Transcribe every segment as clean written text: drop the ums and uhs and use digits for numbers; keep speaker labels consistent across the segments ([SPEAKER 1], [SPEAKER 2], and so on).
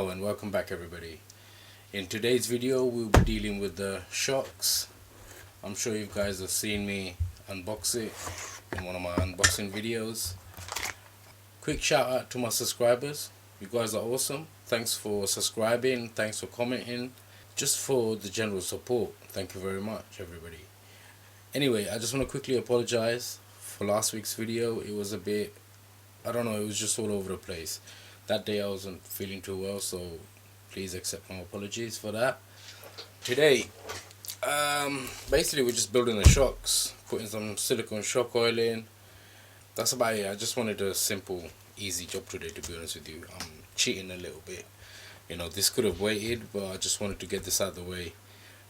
[SPEAKER 1] Hello and welcome back everybody. In today's video we'll be dealing with the shocks. I'm sure you guys have seen me unbox it in one of my unboxing videos. Quick shout out to my subscribers. You guys are awesome. Thanks for subscribing, thanks for commenting, just for the general support. Thank you very much everybody. Anyway, I just want to quickly apologize for last week's video. It was a bit, I don't know, it was just all over the place. That day I wasn't feeling too well, so please accept my apologies for that. Today, basically we're just building the shocks, putting some silicone shock oil in. That's about it. I just wanted a simple, easy job today, to be honest with you. I'm cheating a little bit. You know, this could have waited, but I just wanted to get this out of the way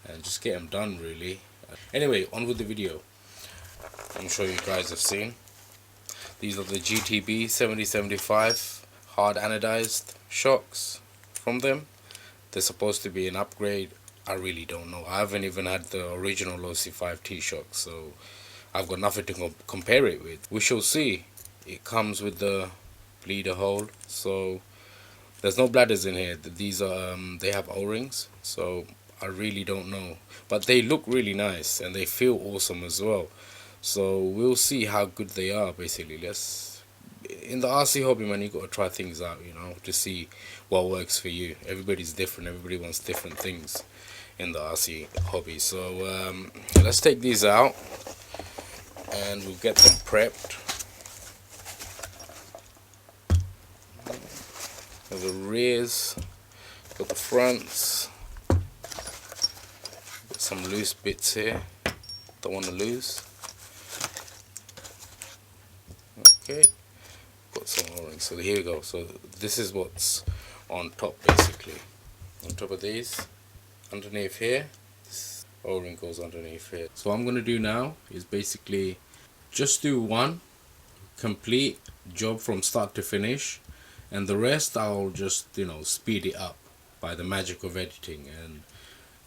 [SPEAKER 1] and just get them done, really. Anyway, on with the video. I'm sure you guys have seen. These are the GTB 7075 hard anodized shocks from them. They're supposed to be an upgrade. I really don't know. I haven't even had the original Losi 5ive shocks, so I've got nothing to compare it with. We shall see. It comes with the bleeder hole, so there's no bladders in here. These are they have O-rings, so I really don't know, but they look really nice and they feel awesome as well. So we'll see how good they are. Basically, in the RC hobby, man, you got to try things out, you know, to see what works for you. Everybody's different. Everybody wants different things in the RC hobby. So let's take these out and we'll get them prepped. Got the rears, got the fronts, got some loose bits here, don't want to lose. Okay, got some O-rings. So here we go. So this is what's on top, basically. On top of these, underneath here, this O-ring goes underneath here. So what I'm going to do now is basically just do one complete job from start to finish, and the rest I'll just, you know, speed it up by the magic of editing and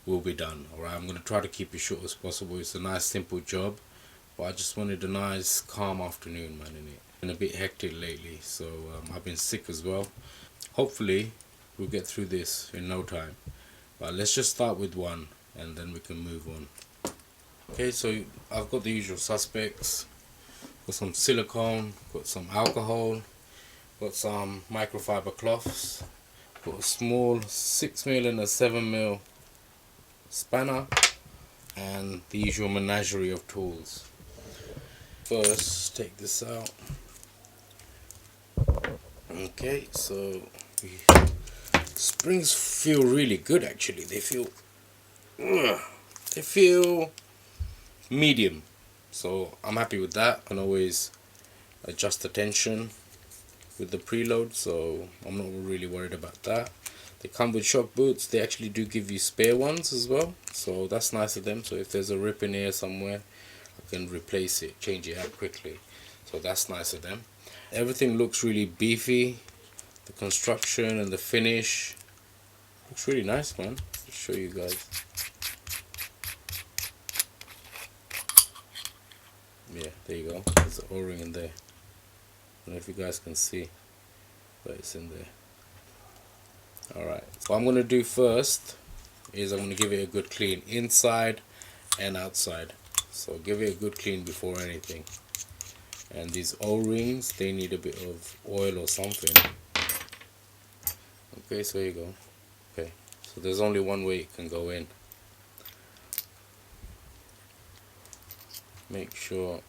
[SPEAKER 1] we'll be done. Alright, I'm going to try to keep it short as possible. It's a nice simple job, but I just wanted a nice calm afternoon, man, in it. Been a bit hectic lately, so I've been sick as well. Hopefully we'll get through this in no time, but let's just start with one and then we can move on. Okay, so I've got the usual suspects. Got some silicone, got some alcohol, got some microfiber cloths, got a small 6mm and a 7mm spanner, and the usual menagerie of tools. First, take this out. Okay, so springs feel really good actually. They feel medium, so I'm happy with that. I can always adjust the tension with the preload, so I'm not really worried about that. They come with shock boots. They actually do give you spare ones as well, so that's nice of them. So if there's a rip in here somewhere, I can replace it, change it out quickly, so that's nice of them. Everything looks really beefy. The construction and the finish looks really nice, man. I'll show you guys. Yeah, there you go. There's an O-ring in there. I don't know if you guys can see, but it's in there. Alright, so what I'm going to do first is I'm going to give it a good clean inside and outside. So give it a good clean before anything. And these O-rings, they need a bit of oil or something. Okay, so here you go. Okay, so there's only one way it can go in. Make sure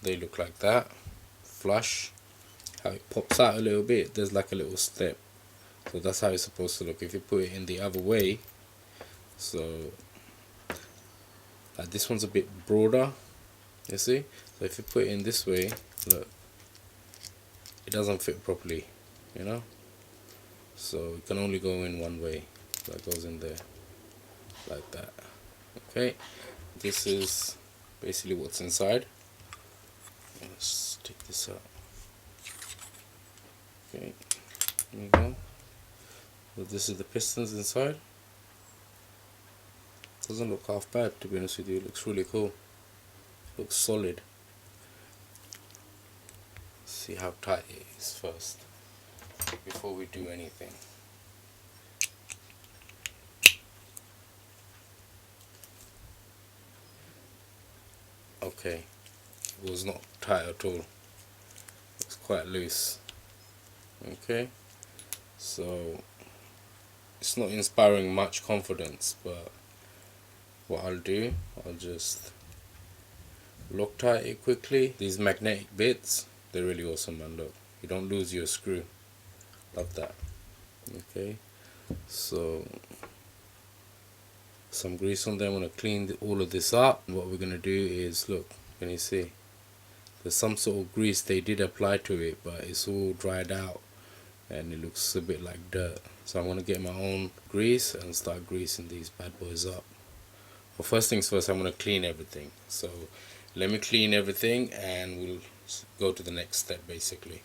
[SPEAKER 1] they look like that, flush. How it pops out a little bit, there's like a little step, so that's how it's supposed to look. If you put it in the other way, so like this one's a bit broader, you see, so if you put it in this way, look, it doesn't fit properly, you know, so it can only go in one way. So that goes in there like that. Okay, this is basically what's inside. Let's take this out. Okay, there you go. So this is the pistons inside. Doesn't look half bad, to be honest with you. It looks really cool. Looks solid. See how tight it is first. before we do anything. Okay, it was not tight at all. It's quite loose. Okay, so it's not inspiring much confidence, but what I'll do, I'll just Loctite it quickly. These magnetic bits, they're really awesome, man. Look, you don't lose your screw. Love that. Okay, so some grease on there. I'm gonna clean all of this up. What we're gonna do is, look, can you see? There's some sort of grease they did apply to it, but it's all dried out and it looks a bit like dirt. So I'm gonna get my own grease and start greasing these bad boys up. Well, first things first, I'm gonna clean everything. So let me clean everything and we'll go to the next step. Basically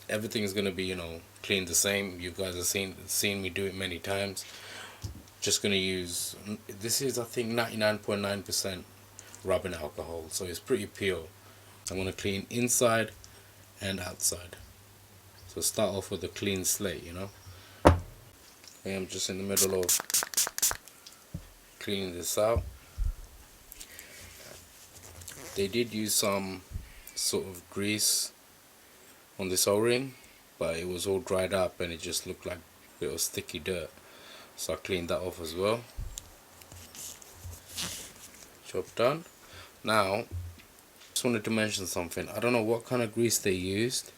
[SPEAKER 1] everything's gonna be, you know, cleaned the same. You guys have seen me do it many times. Just gonna use, this is I think 99.9% rubbing alcohol, so it's pretty pure. I'm gonna clean inside and outside. So start off with a clean slate, you know. Okay, I'm just in the middle of cleaning this out. They did use some sort of grease on this O-ring, but it was all dried up and it just looked like a bit of sticky dirt. So I cleaned that off as well. Job done. Now, just wanted to mention something. I don't know what kind of grease they used,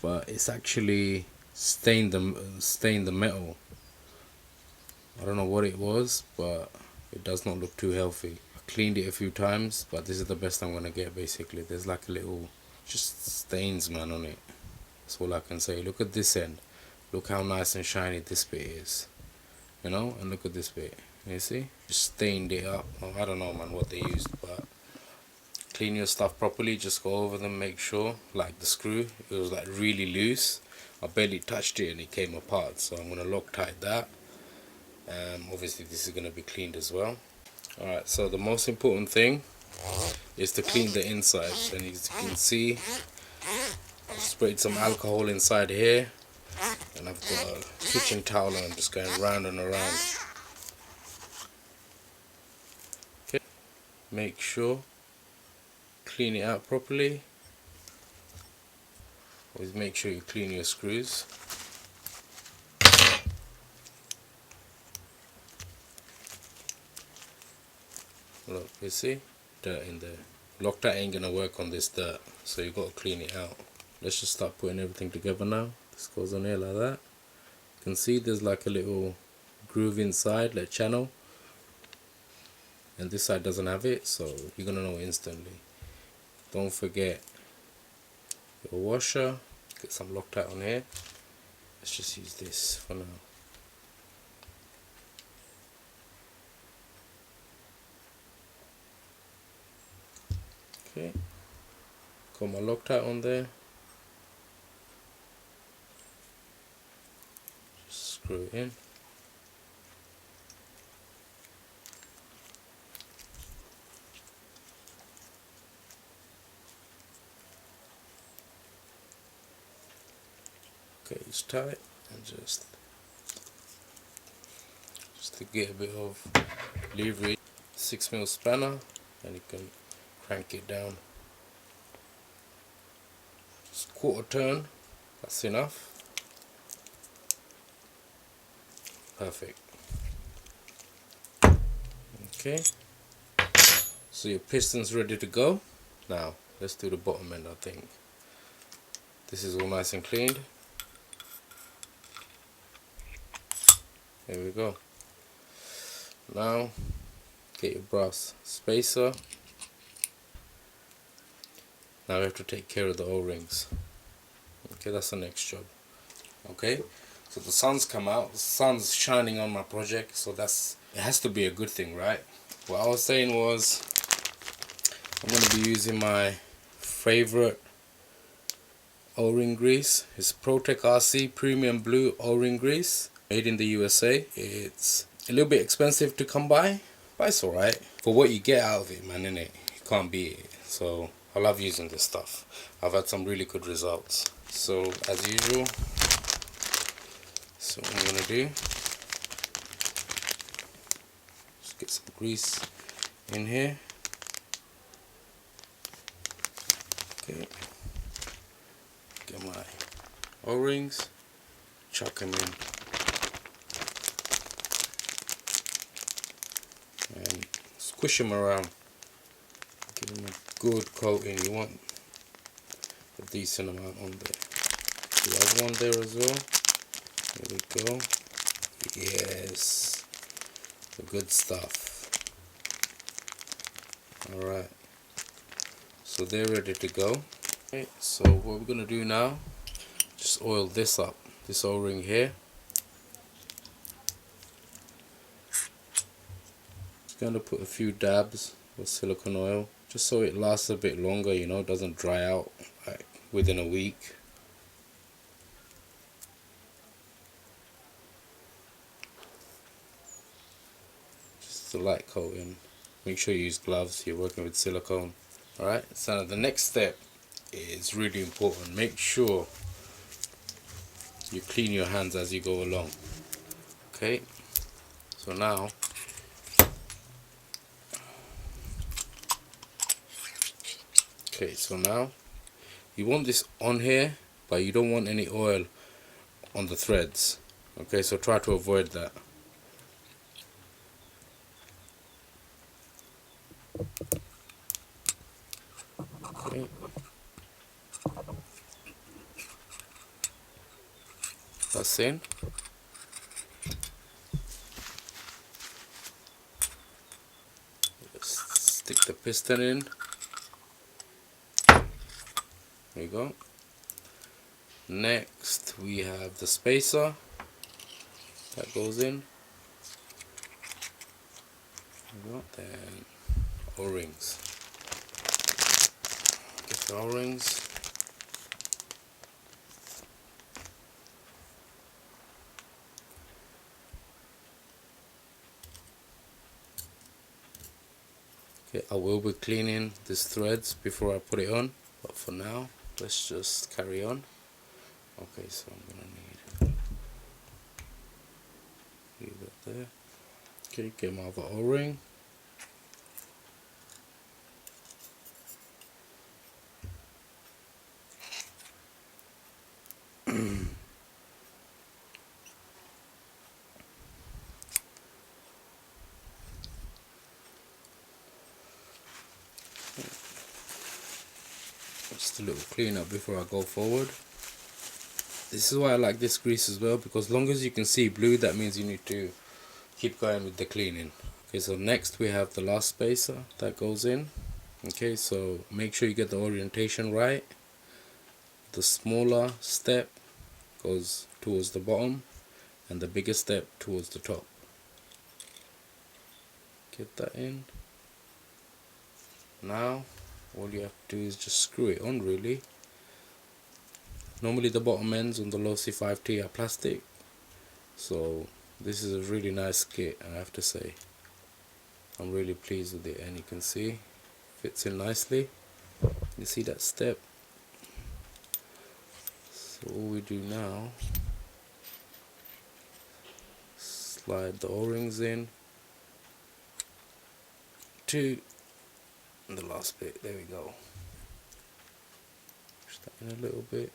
[SPEAKER 1] but it's actually stained the metal. I don't know what it was, but it does not look too healthy. I cleaned it a few times, but this is the best I'm gonna get. Basically, there's like a little just stains, man, on it. That's all I can say. Look at this end. Look how nice and shiny this bit is, you know, and look at this bit. You see, just stained it up. Oh, I don't know, man, what they used, but clean your stuff properly. Just go over them, make sure. Like the screw, it was like really loose. I barely touched it and it came apart, so I'm gonna Loctite that. Obviously this is gonna be cleaned as well. Alright, so the most important thing is to clean the insides, and as you can see, I've sprayed some alcohol inside here, and I've got a kitchen towel and I'm just going round and around. Okay, make sure clean it out properly. Always make sure you clean your screws. Look, you see dirt in there. Loctite ain't gonna work on this dirt, so you gotta clean it out. Let's just start putting everything together now. This goes on here like that. You can see there's like a little groove inside, like channel, and this side doesn't have it, so you're gonna know instantly. Don't forget your washer. Get some Loctite on here. Let's just use this for now. Okay, got my Loctite on there. Just screw it in. Okay, it's tight, and just to get a bit of leverage, 6mm spanner, and you can crank it down. Just quarter turn, that's enough. Perfect. Okay, so your piston's ready to go. Now let's do the bottom end. I think this is all nice and cleaned. Here we go. Now get your brass spacer. Now we have to take care of the O-rings. Okay, that's the next job. Okay, so the sun's come out. The sun's shining on my project, so it has to be a good thing, right? What I was saying was, I'm going to be using my favorite O-ring grease. It's PARENTAL Premium Blue O-ring grease, made in the USA. It's a little bit expensive to come by, but it's alright. For what you get out of it, man, innit? You can't beat it. So I love using this stuff. I've had some really good results. So as usual, So what I'm going to do, just get some grease in here. Okay, get my O-rings, chuck them in, and squish them around. Give them a good coating. You want a decent amount on there. The other one there as well. There we go. Yes, the good stuff. Alright, so they're ready to go. Okay, so what we're going to do now, just oil this up, this O-ring here. Just going to put a few dabs of silicone oil, just so it lasts a bit longer, you know, it doesn't dry out like within a week. Just a light coating. Make sure you use gloves, you're working with silicone. Alright, so the next step is really important. Make sure you clean your hands as you go along. Okay, so now you want this on here, but you don't want any oil on the threads. Okay, so try to avoid that. Okay. That's in. Let's stick the piston in. There you go. Next we have the spacer that goes in. Then O-rings. Get the O-rings. Okay, I will be cleaning these threads before I put it on, but for now let's just carry on. Okay, so I'm gonna leave that there. Okay, get my other O-ring. Just a little cleanup before I go forward. This is why I like this grease as well, because as long as you can see blue, that means you need to keep going with the cleaning. Okay, so next we have the last spacer that goes in. Okay, so make sure you get the orientation right. The smaller step goes towards the bottom and the bigger step towards the top. Get that in. Now all you have to do is just screw it on, really. Normally the bottom ends on the Losi 5ive are plastic, so this is a really nice kit, I have to say. I'm really pleased with it, and you can see fits in nicely. You see that step? So all we do now, slide the O-rings in to the last bit. There we go. Push that in a little bit.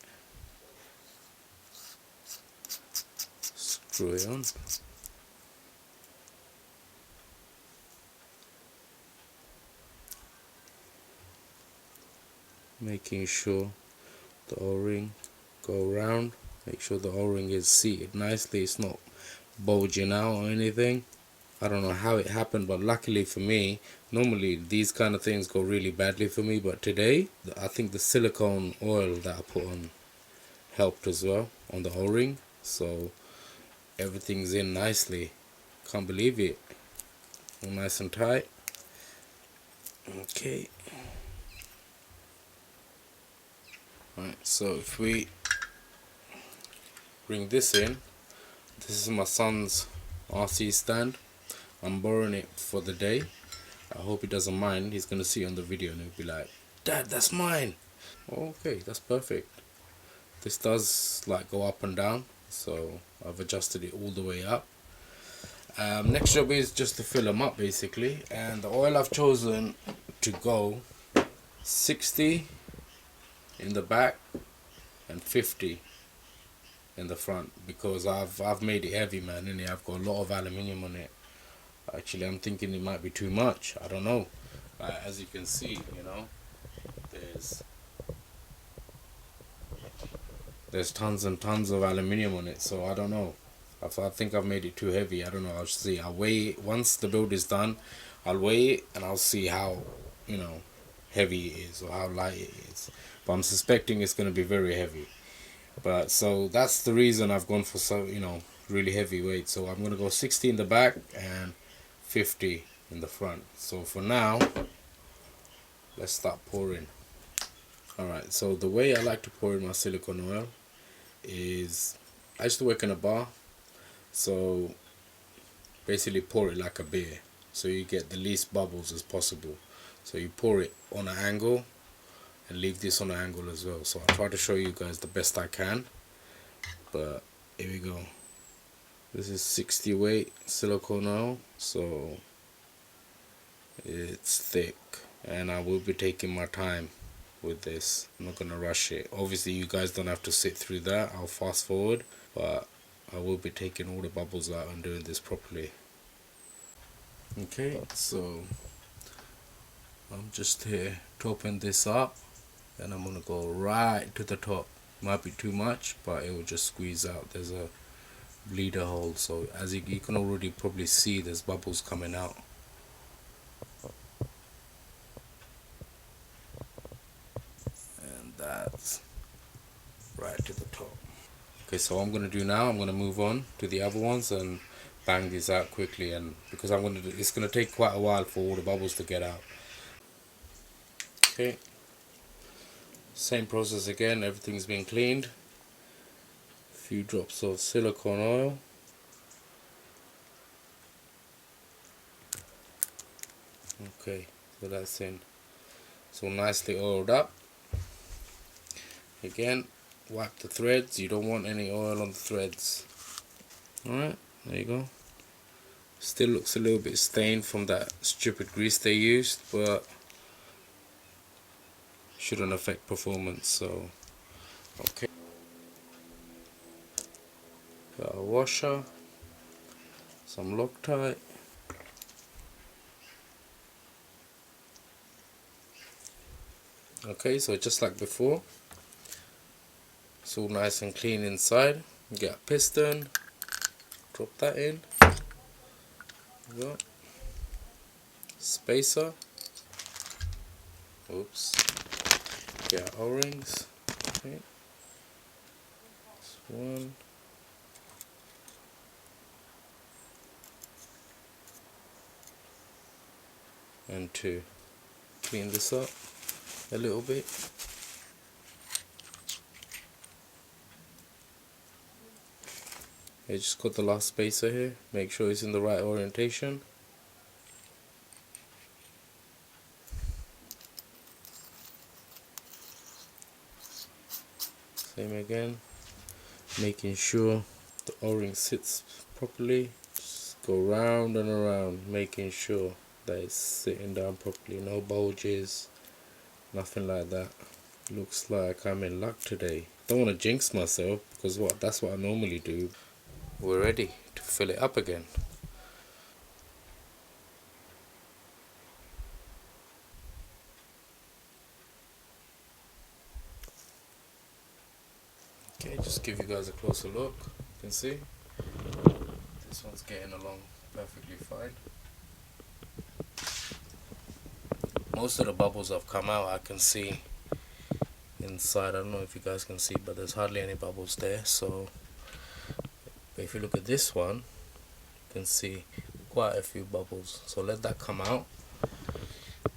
[SPEAKER 1] Screw it on. Making sure the O-ring go around. Make sure the O-ring is seated nicely. It's not bulging out or anything. I don't know how it happened, but luckily for me, normally these kind of things go really badly for me, but today I think the silicone oil that I put on helped as well on the O-ring, so everything's in nicely. Can't believe it. All nice and tight. Okay. Alright, so if we bring this in, this is my son's RC stand. I'm borrowing it for the day. I hope he doesn't mind. He's gonna see it on the video and he'll be like, "Dad, that's mine." Okay, that's perfect. This does like go up and down. so I've adjusted it all the way up. Next job is just to fill them up basically, and the oil I've chosen to go 60 in the back and 50 in the front, because I've made it heavy, man, innit? I've got a lot of aluminium on it. Actually, I'm thinking it might be too much, I don't know. As you can see, you know, there's tons and tons of aluminium on it, so I don't know. I think I've made it too heavy. I don't know. I'll see. I'll weigh it once the build is done. I'll weigh it and I'll see how, you know, heavy it is or how light it is. But I'm suspecting it's going to be very heavy. But so that's the reason I've gone for, so, you know, really heavy weight. So I'm going to go 60 in the back and 50 in the front. So for now, let's start pouring. Alright, so the way I like to pour in my silicone oil is, I used to work in a bar. So basically pour it like a beer, so you get the least bubbles as possible. So you pour it on an angle and leave this on an angle as well. So I'll try to show you guys the best I can, but here we go. This is 60 weight silicone oil, so it's thick, and I will be taking my time with this. I'm not gonna rush it. Obviously you guys don't have to sit through that, I'll fast forward, but I will be taking all the bubbles out and doing this properly. Okay, so I'm just here topping this up, and I'm gonna go right to the top. Might be too much, but it will just squeeze out. There's a bleeder hole, so as you can already probably see, there's bubbles coming out. And that's right to the top. Okay, so what I'm going to do now, I'm going to move on to the other ones and bang these out quickly, and because it's going to take quite a while for all the bubbles to get out. Okay, same process again, everything's been cleaned. A few drops of silicone oil. Okay, so that's in. So nicely oiled up. Again, wipe the threads. You don't want any oil on the threads. Alright, there you go. Still looks a little bit stained from that stupid grease they used, but shouldn't affect performance. So okay, got a washer, some Loctite, okay, so just like before, it's all nice and clean inside. You get a piston, drop that in. There you go. Spacer, oops, get O-rings. Okay, this one, and two. Clean this up a little bit. I just got the last spacer here, make sure it's in the right orientation. Same again, making sure the O-ring sits properly. Just go round and around, making sure that it's sitting down properly, no bulges, nothing like that. Looks like I'm in luck today. Don't want to jinx myself, because that's what I normally do. We're ready to fill it up again. Okay, just give you guys a closer look. You can see this one's getting along perfectly fine. Most of the bubbles have come out, I can see inside. I don't know if you guys can see, but there's hardly any bubbles there. So but if you look at this one, you can see quite a few bubbles. So let that come out.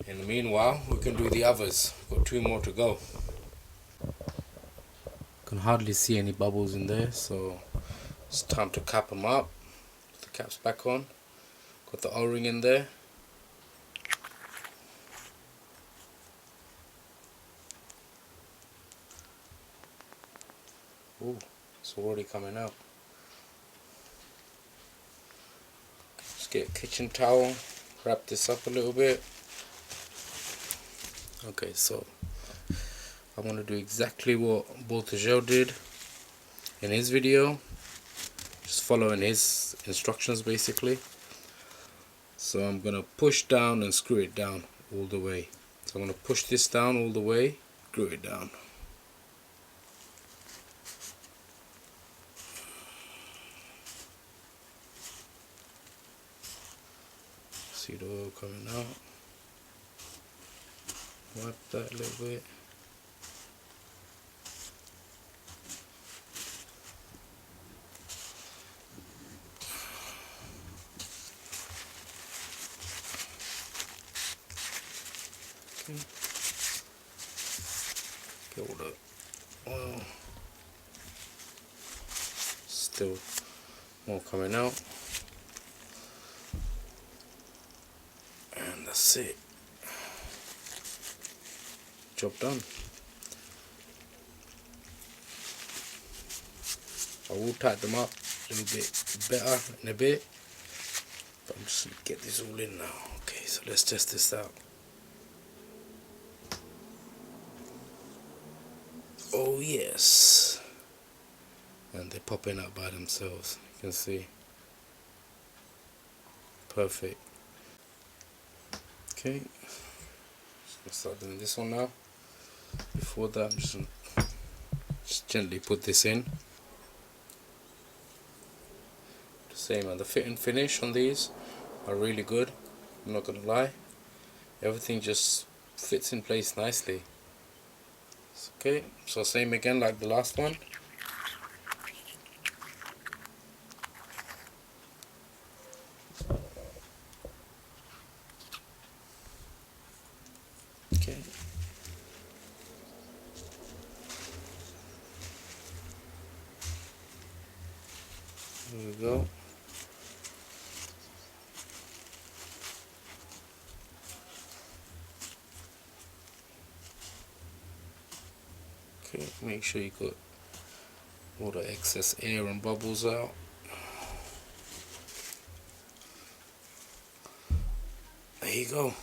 [SPEAKER 1] In the meanwhile, we can do the others. We've got two more to go. Can hardly see any bubbles in there, so it's time to cap them up. Put the caps back on. Got the O-ring in there. Ooh, it's already coming out. Just get a kitchen towel, wrap this up a little bit. Okay, so I'm going to do exactly what Baltazar did in his video, just following his instructions basically. So I'm going to push down and screw it down all the way. So I'm going to push this down all the way, screw it down. See the oil coming out. Wipe that a little bit. Okay. Get all the oil. Still more coming out. And that's it. Job done. I will tighten them up a little bit better in a bit, but I'm just going to get this all in now. Okay, so let's test this out. Oh yes, and they're popping up by themselves, you can see. Perfect. Okay, just gonna start doing this one now. Before that, I'm just gonna gently put this in. The same, and the fit and finish on these are really good, I'm not gonna lie. Everything just fits in place nicely. Okay, so same again like the last one. Okay. There we go. Okay, make sure you got all the excess air and bubbles out. There you go.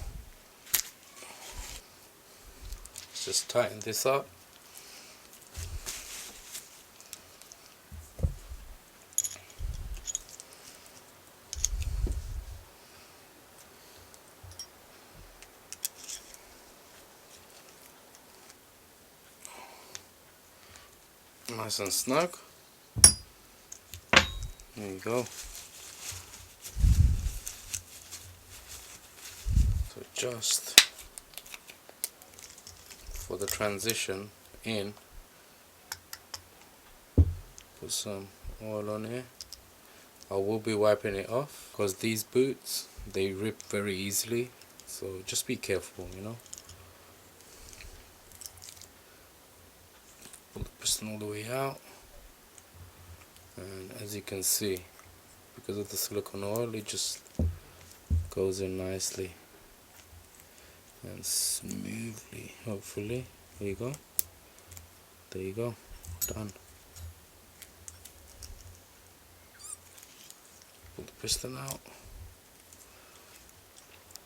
[SPEAKER 1] Let's just tighten this up. Nice and snug. There you go. So just for the transition in, put some oil on here. I will be wiping it off because these boots, they rip very easily, so just be careful, you know. Pull the piston all the way out, and as you can see, because of the silicone oil, it just goes in nicely and smoothly, hopefully. There you go. There you go. Done. Pull the piston out.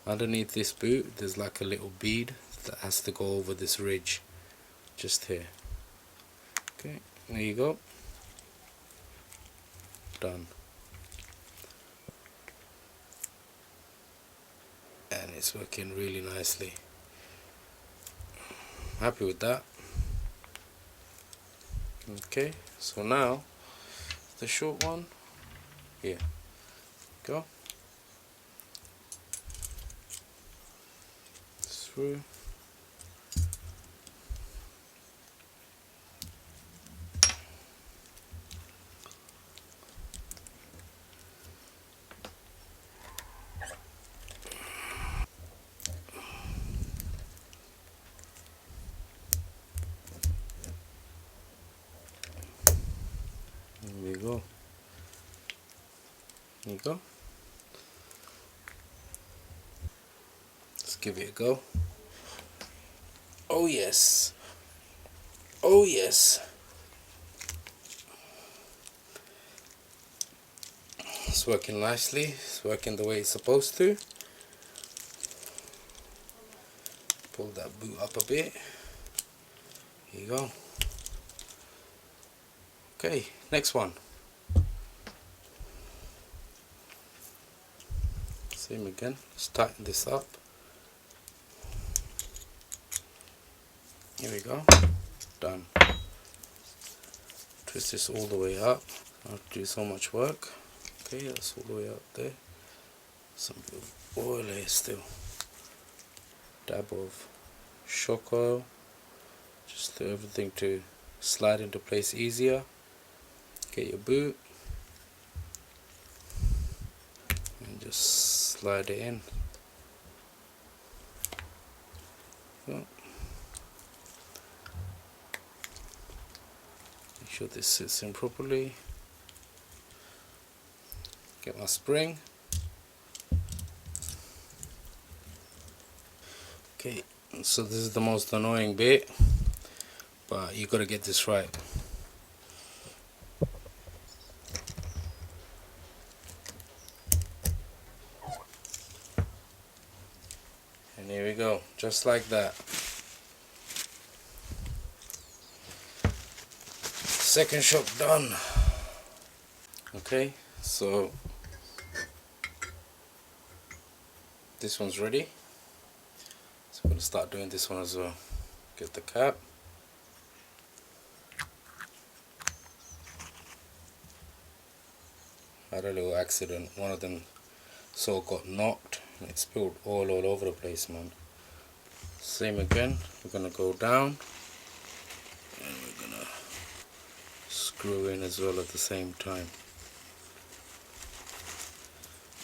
[SPEAKER 1] Underneath this boot, there's like a little bead that has to go over this ridge, just here. Okay, there you go. Done. And it's working really nicely. Happy with that. Okay, so now the short one. Here. Go. Through. There you go. There you go. Let's give it a go. Oh yes. Oh yes. It's working nicely, it's working the way it's supposed to. Pull that boot up a bit. Here you go. Okay, next one. Same again, let's tighten this up. Here we go, done. Twist this all the way up, not do so much work. Okay, that's all the way up there. Some oil here still. Dab of shock oil, just for everything to slide into place easier. Get your boot and just slide it in. Make sure this sits in properly. Get my spring. Okay, so this is the most annoying bit, but you gotta get this right. And here we go, just like that. Second shock done. Okay, so this one's ready. So I'm going to start doing this one as well. Get the cap. I had a little accident. One of them saw got knocked and it spilled all over the place, man. Same again. We're going to go down and we're going to screw in as well at the same time.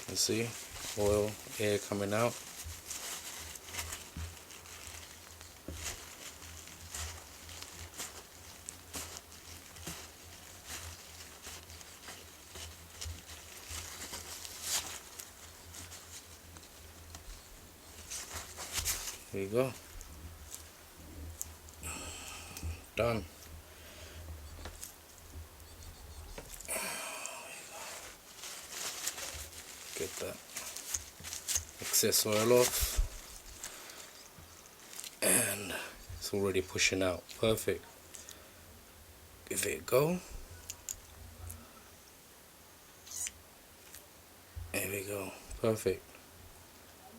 [SPEAKER 1] You see, oil, air coming out. Here you go. Done. Get that excess oil off, and it's already pushing out. Perfect. Give it a go. There we go. Perfect.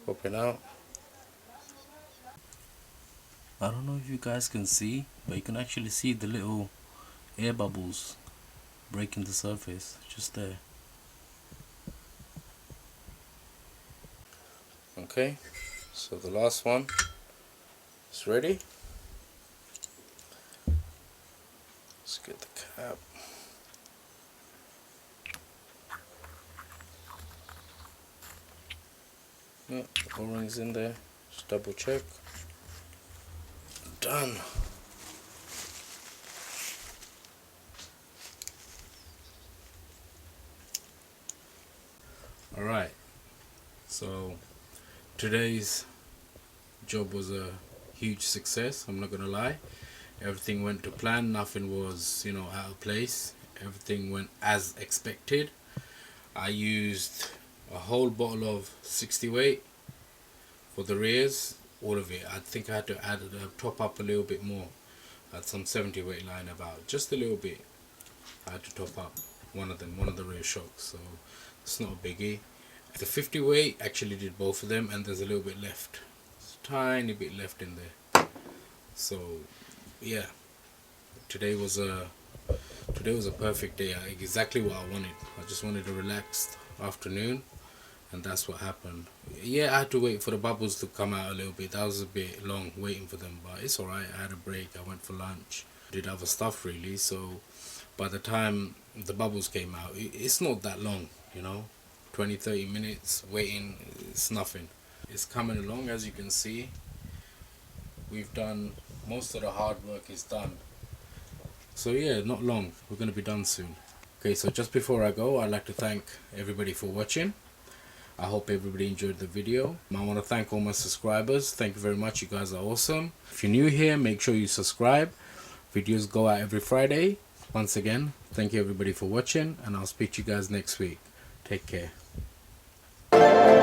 [SPEAKER 1] Popping out. I don't know if you guys can see, but you can actually see the little air bubbles breaking the surface just there. Okay, so the last one is ready. Let's get the cap. Yeah, the O-ring's in there. Just double check. Done. Alright, so today's job was a huge success, I'm not gonna lie. Everything went to plan, nothing was, out of place. Everything went as expected. I used a whole bottle of 60 weight for the rears, all of it. I think I had to top up a little bit more. I had some 70 weight lying about, just a little bit. I had to top up one of the rear shocks, so it's not a biggie. The 50 weight actually did both of them, and there's a little bit left. It's a tiny bit left in there. So yeah, today was a perfect day. Exactly what I wanted. I just wanted a relaxed afternoon, and that's what happened. Yeah, I had to wait for the bubbles to come out a little bit. That was a bit long waiting for them, but it's alright. I had a break. I went for lunch, did other stuff really. So by the time the bubbles came out, it's not that long, 20-30 minutes waiting. It's nothing. It's coming along, as you can see. We've done most of the hard work is done. So yeah, not long. We're going to be done soon. Okay, so just before I go, I'd like to thank everybody for watching. I hope everybody enjoyed the video. I want to thank all my subscribers. Thank you very much. You guys are awesome. If you're new here, make sure you subscribe. Videos go out every Friday. Once again, thank you everybody for watching, and I'll speak to you guys next week. Take care.